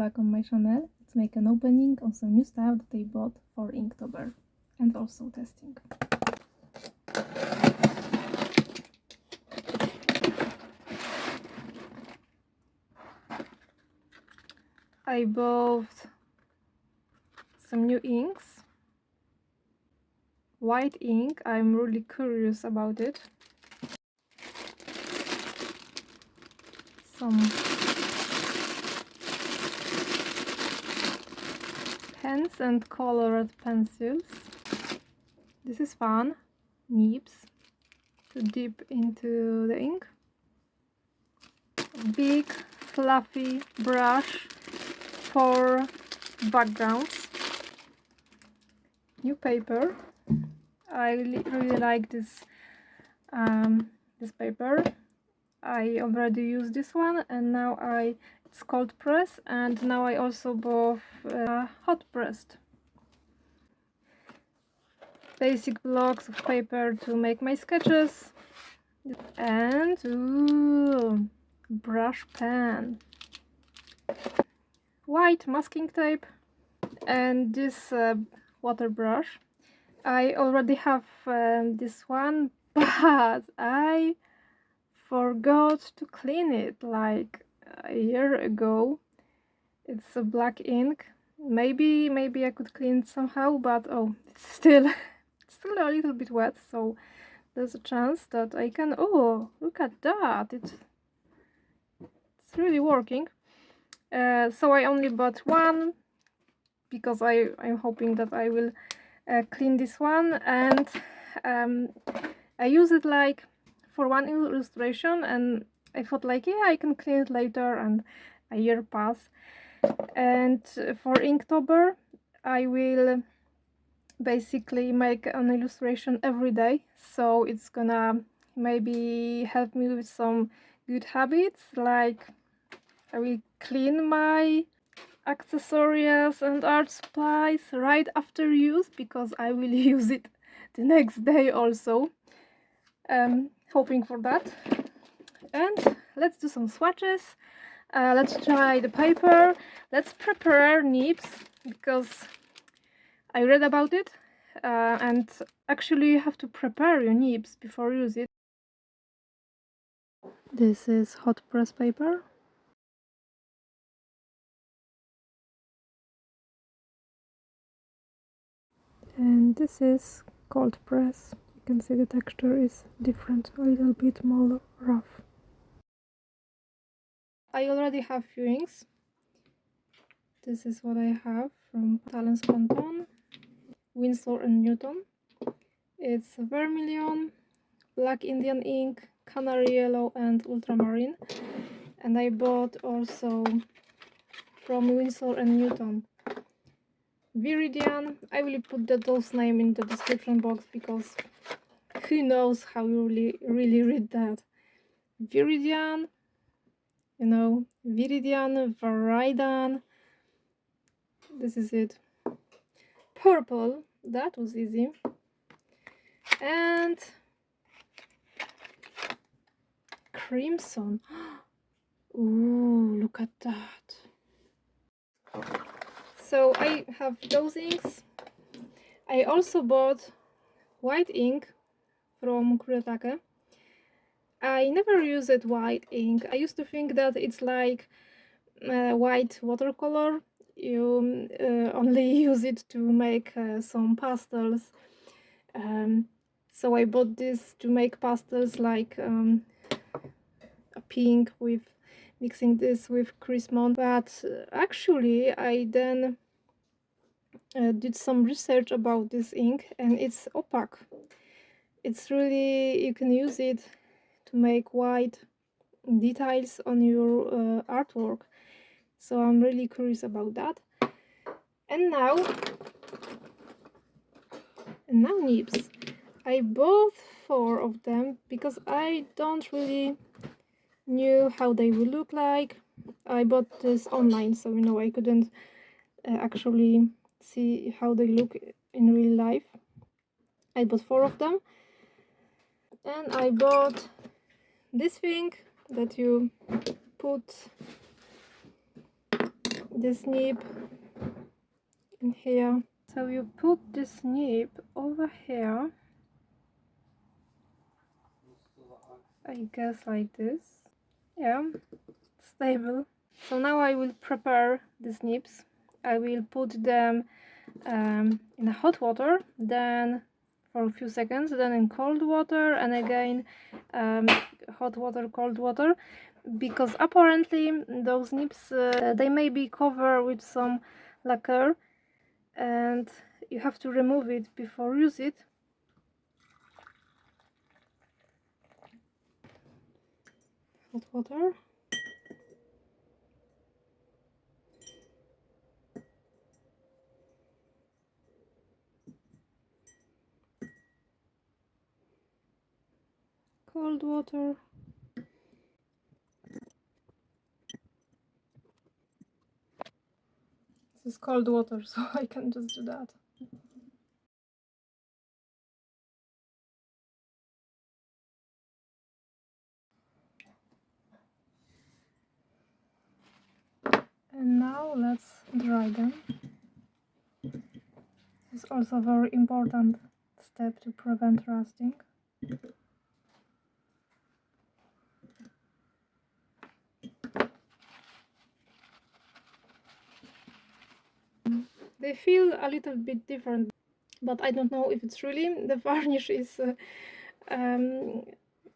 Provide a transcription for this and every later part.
back on my channel. Let's make an opening on some new stuff that I bought for Inktober and also testing. I bought some new inks, white ink. I'm really curious about it. Some pens and colored pencils. This is fun. Nibs to dip into the ink. Big fluffy brush for backgrounds. New paper. I really like this this paper. I already used this one, and now it's cold press, and now I also bought hot pressed. Basic blocks of paper to make my sketches, and ooh, brush pen, white masking tape, and this water brush. I already have this one, but I forgot to clean it like a year ago. It's a black ink. Maybe I could clean it somehow, but oh, it's still a little bit wet, so there's a chance that I can. Oh, look at that! It's really working. So I only bought one because I'm hoping that I will clean this one, and I use it like for one illustration, and I thought like, yeah, I can clean it later, and a year pass. And for Inktober I will basically make an illustration every day, so it's gonna maybe help me with some good habits, like I will clean my accessories and art supplies right after use, because I will use it the next day also. Hoping for that. And let's do some swatches. Let's try the paper. Let's prepare nibs, because I read about it, and actually you have to prepare your nibs before you use it. This is hot press paper. And this is cold press. You can see the texture is different, a little bit more rough. I already have few inks. This is what I have from Talents Pantone, Winsor&Newton. It's vermilion, black Indian ink, canary yellow, and ultramarine. And I bought also from Winsor&Newton viridian. I will put those names in the description box, because who knows how you really read that. Viridian, you know, viridian. This is it. Purple, that was easy. And crimson. Ooh, look at that. So I have those inks. I also bought white ink from Kuretake. I never used white ink. I used to think that it's like white watercolor. You only use it to make some pastels. So I bought this to make pastels, like a pink, with mixing this with Chrismon. But actually I then did some research about this ink, and it's opaque. It's really, you can use it to make white details on your artwork, so I'm really curious about that. And now nibs. I bought 4 of them because I don't really knew how they would look like. I bought this online, so you know, I couldn't actually see how they look in real life. I bought 4 of them, and I bought this thing that you put this nib in here. So you put this nib over here, I guess like this. Yeah, stable. So now I will prepare these nibs. I will put them in hot water, then for a few seconds, then in cold water, and again hot water, cold water, because apparently those nibs they may be covered with some lacquer, and you have to remove it before use it. Hot water. Cold water. This is cold water, so I can just do that. And now let's dry them. This is also a very important step to prevent rusting. They feel a little bit different, but I don't know if it's really the varnish is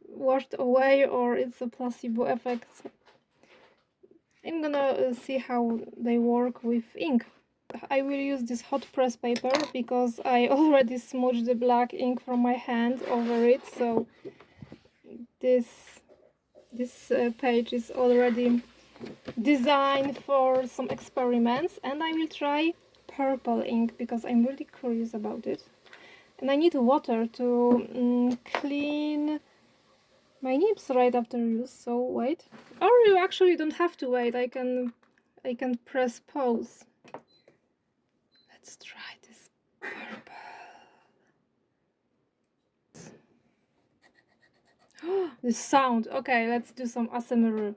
washed away or it's a placebo effect. I'm gonna see how they work with ink. I will use this hot press paper because I already smudged the black ink from my hand over it, so this page is already designed for some experiments, and I will try purple ink because I'm really curious about it. And I need water to clean my nibs right after use, so wait. Or you actually don't have to wait, I can press pause. Let's try this purple. This sound. Okay, let's do some ASMR.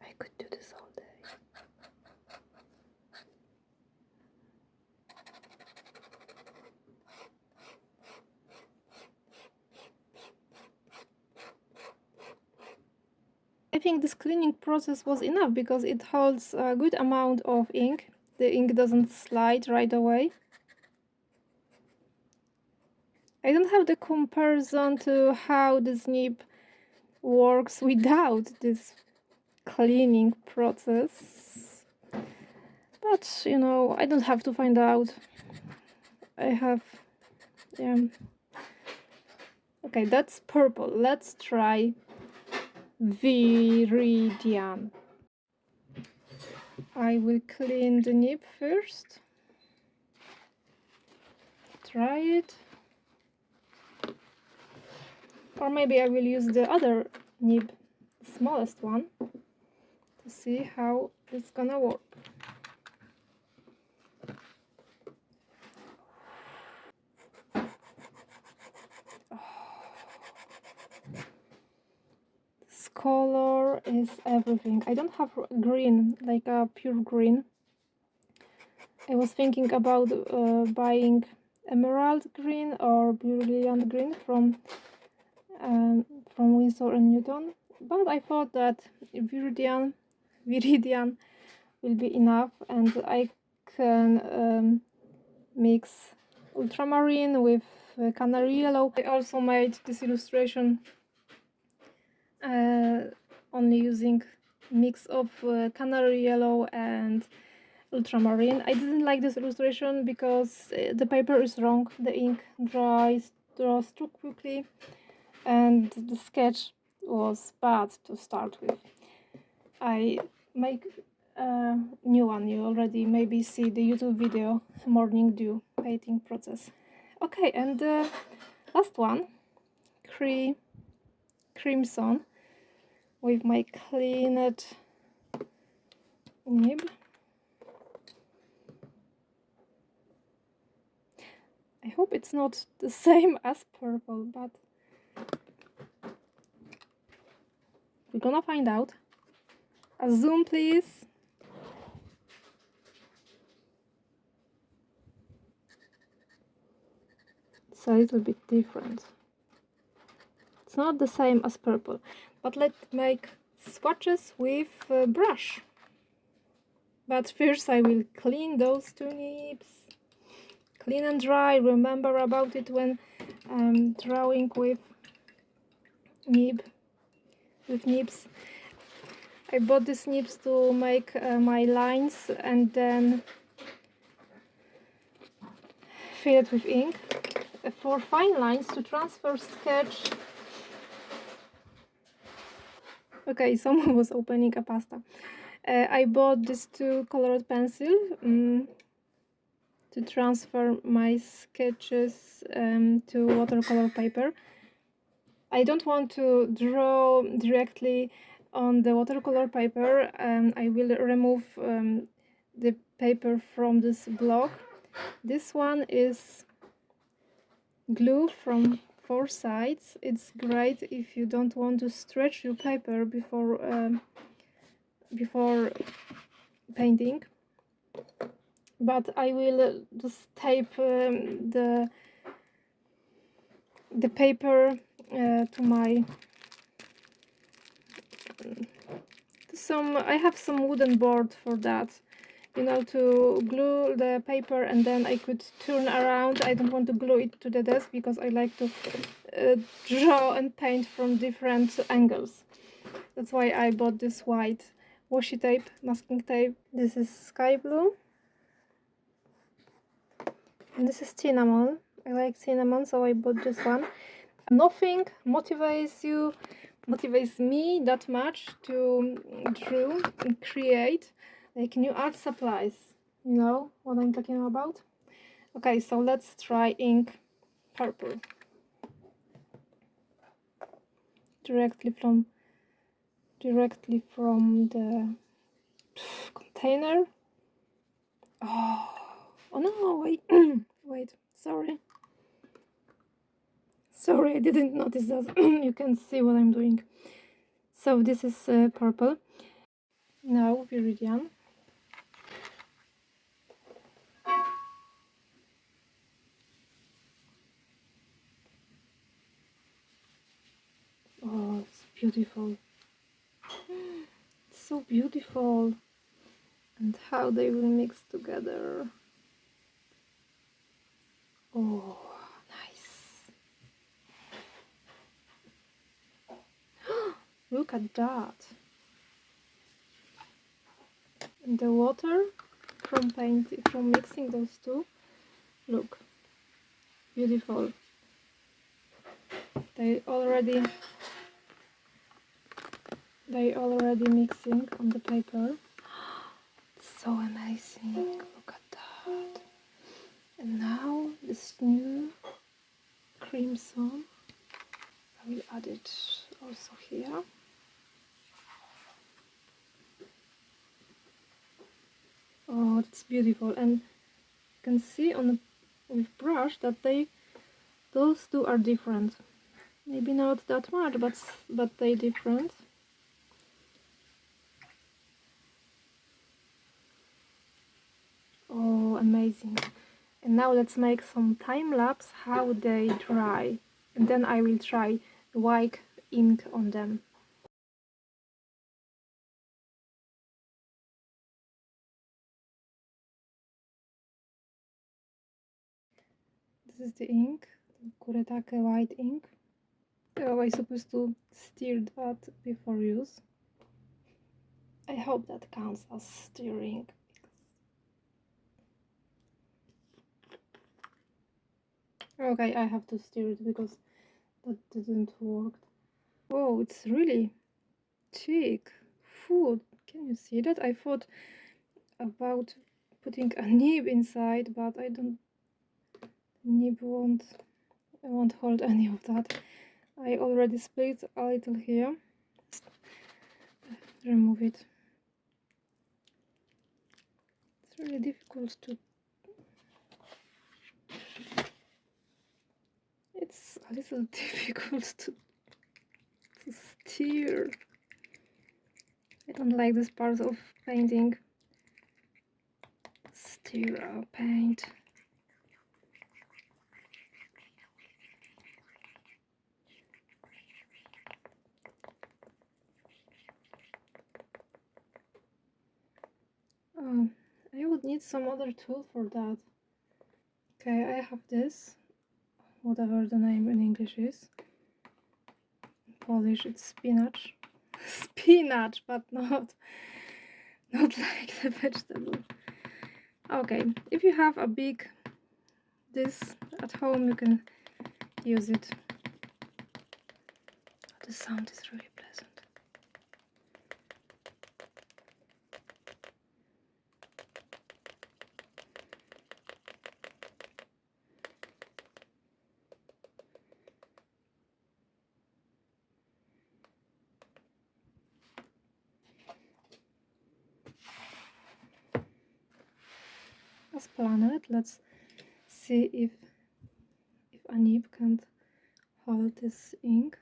I could do this all day. I think this cleaning process was enough because it holds a good amount of ink. The ink doesn't slide right away. I don't have the comparison to how this nib works without this cleaning process. But, you know, I don't have to find out. I have, yeah. Okay, that's purple. Let's try viridian. I will clean the nib first. Try it. Or maybe I will use the other nib, the smallest one, to see how it's gonna work. This color is everything. I don't have green, like a pure green. I was thinking about buying emerald green or brilliant green from Winsor&Newton, but I thought that viridian will be enough, and I can mix ultramarine with canary yellow. I also made this illustration only using mix of canary yellow and ultramarine. I didn't like this illustration because the paper is wrong. The ink draws too quickly, and the sketch was bad to start with. I make a new one. You already maybe see the YouTube video, Morning Dew painting process. Okay, and the last one, Crimson, with my cleaned nib. I hope it's not the same as purple, but we're gonna find out. A zoom, please. It's a little bit different. It's not the same as purple, but let's make swatches with a brush. But first I will clean those two nibs. Clean and dry. Remember about it when drawing with nibs. I bought these nibs to make my lines and then fill it with ink. For fine lines, to transfer sketch. Okay, someone was opening a pasta. I bought these two colored pencil to transfer my sketches to watercolor paper. I don't want to draw directly on the watercolor paper. I will remove the paper from this block. This one is glue from 4 sides. It's great if you don't want to stretch your paper before painting. But I will just tape the paper to my I have some wooden board for that, you know, to glue the paper, and then I could turn around. I don't want to glue it to the desk because I like to draw and paint from different angles. That's why I bought this white washi tape, masking tape. This is sky blue, and this is cinnamon. I like cinnamon, so I bought this one. Nothing motivates me that much to draw and create like new art supplies. You know what I'm talking about? Okay, so let's try ink purple directly from the container. Oh no, wait. Wait, sorry, I didn't notice that. You can see what I'm doing. So this is purple. Now viridian. Oh, it's beautiful. It's so beautiful. And how they will mix together. Oh, nice. Look at that. And the water from mixing those two. Look, beautiful. They already mixing on the paper. It's so amazing. Look at that. And now this new crimson, I will add it also here. Oh, it's beautiful. And you can see with brush that those two are different. Maybe not that much, but they different. Oh, amazing. And now let's make some time lapse how they dry, and then I will try white ink on them. This is the ink, the Kuretake white ink. Oh, I'm supposed to stir that before use. I hope that counts as stirring. Okay, I have to stir it because that didn't work. Oh, it's really thick. Food. Can you see that? I thought about putting a nib inside, but I don't. Nib won't hold any of that. I already split a little here. Remove it. It's really difficult to. It's a little difficult to steer. I don't like this part of painting. Stir our paint. I would need some other tool for that. Okay, I have this, whatever the name in English is. Polish, it's spinach. Spinach, but not like the vegetable. Okay, if you have a big this at home, you can use it. The sound is really pleasant. As planned, let's see if a nib can't hold this ink.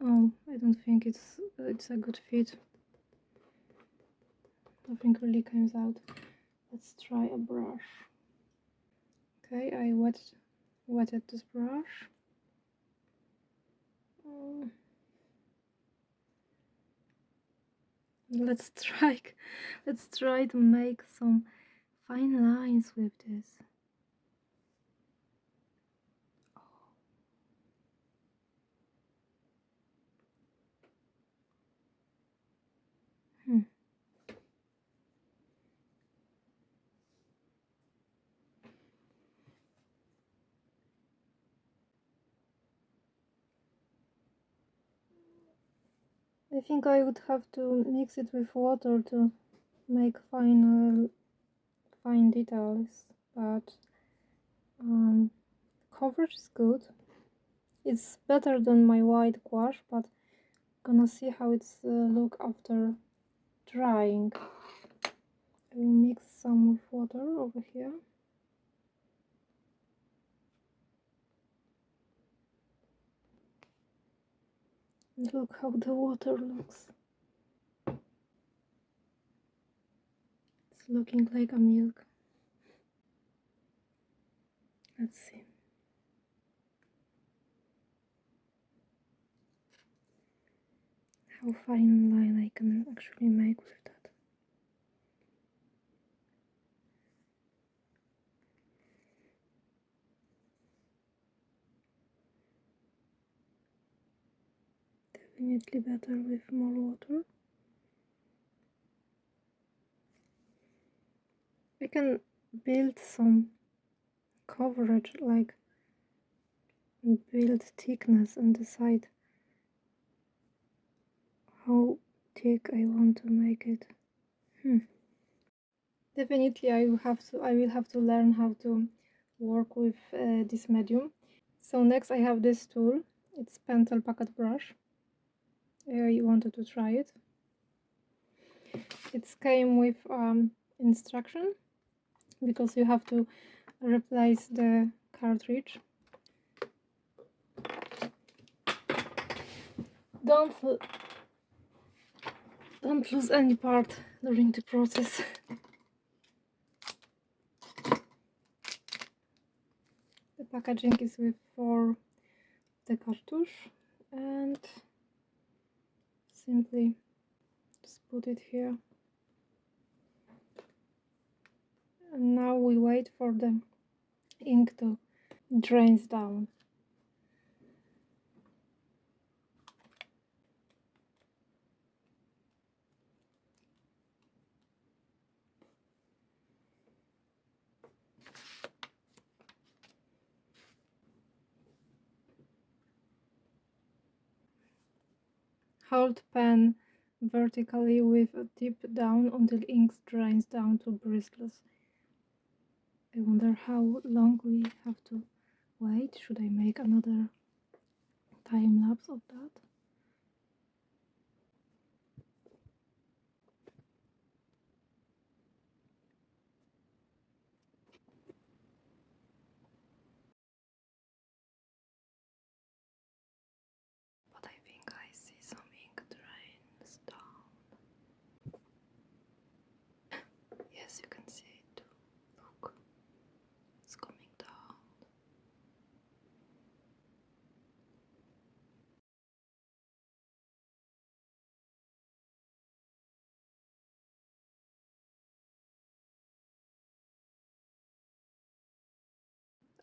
Oh, I don't think it's a good fit. Nothing really comes out. Let's try a brush. Okay, I wetted this brush. Let's try to make some fine lines with this. I think I would have to mix it with water to make fine details, but coverage is good. It's better than my white gouache, but gonna see how it's look after drying. I will mix some with water over here. And look how the water looks. It's looking like a milk. Let's see. How fine line I can actually make with that. Definitely better with more water. I can build some coverage, like build thickness and decide how thick I want to make it. Definitely I will have to learn how to work with this medium. So next I have this tool. It's pentel pocket brush. I wanted to try it. It came with instruction because you have to replace the cartridge. Don't lose any part during the process. The packaging is for the cartouche, and simply just put it here. And now we wait for the ink to drain down. hold pen vertically with a tip down until ink drains down to bristles. I wonder how long we have to wait. Should I make another time lapse of that? But I think I see some ink drains down. Yes, you can see it too. Look, it's coming down.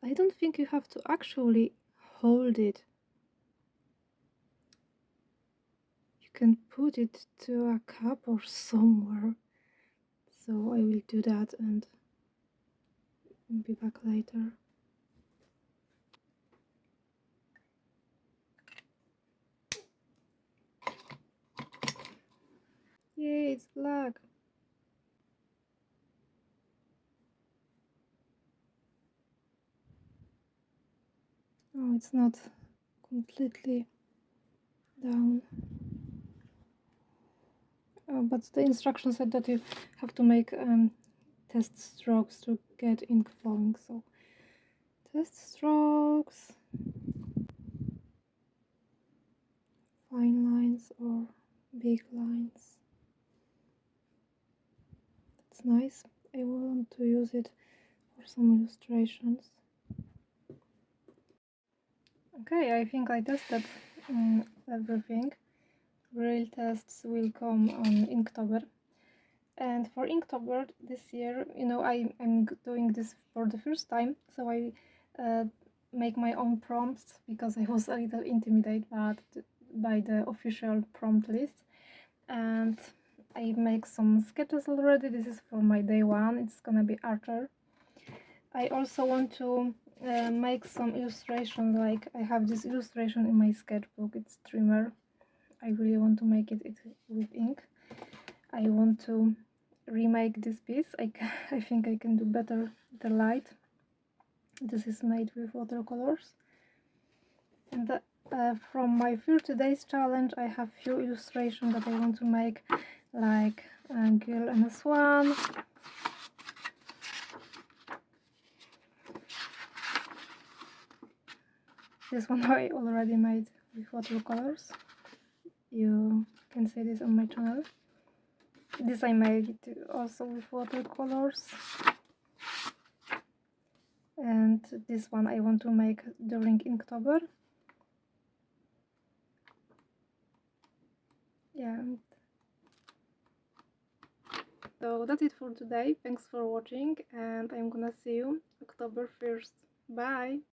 I don't think you have to actually hold it. You can put it to a cup or somewhere. So I will do that and be back later. Yay, it's black. Oh, it's not completely down. But the instructions said that you have to make test strokes to get ink flowing. So test strokes, fine lines or big lines. That's nice. I want to use it for some illustrations. Okay, I think I tested everything. Real tests will come on Inktober. And for Inktober this year, you know, I'm doing this for the first time, so I make my own prompts because I was a little intimidated by the official prompt list. And I make some sketches already. This is for my day one. It's gonna be Archer. I also want to make some illustration. Like I have this illustration in my sketchbook. It's trimmer. I really want to make it with ink. I want to remake this piece. I think I can do better the light. This is made with watercolors. And from my 30 days challenge, I have few illustrations that I want to make, like a girl and a swan. This one I already made with watercolors. You can see this on my channel. This I made also with watercolors. And this one I want to make during Inktober. Yeah. So that's it for today. Thanks for watching, and I'm gonna see you October 1st. Bye!